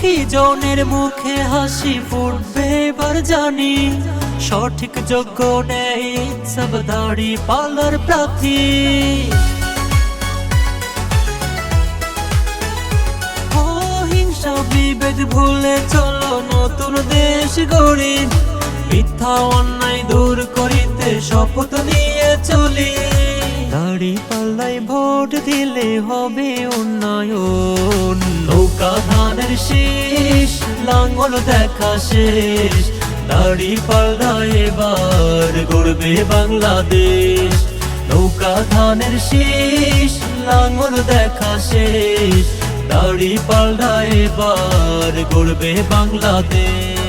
কি জনের মুখে হাসি ফুটবে এবার জানি, সঠিক যোগ্য নেই সব দাড়ি পাল্লার প্রার্থী। বিভেদ ভুলে চলো নতুন দেশ গড়ি, মিথ্যা অন্যায় দূর করিতে শপথ নিয়ে চলি। দাড়ি পাল্লায় ভোট দিলে হবে উন্নয়ন, নৌকা ধানের শীষ লাঙ্গল দেখা শেষ। দাড়ি পাল্লায় এবার গড়বে বাংলাদেশ, নৌকা ধানের শীষ লাঙ্গল দেখা শেষ। দাড়ি পাল্লায় এবার গড়বে বাংলাদেশ।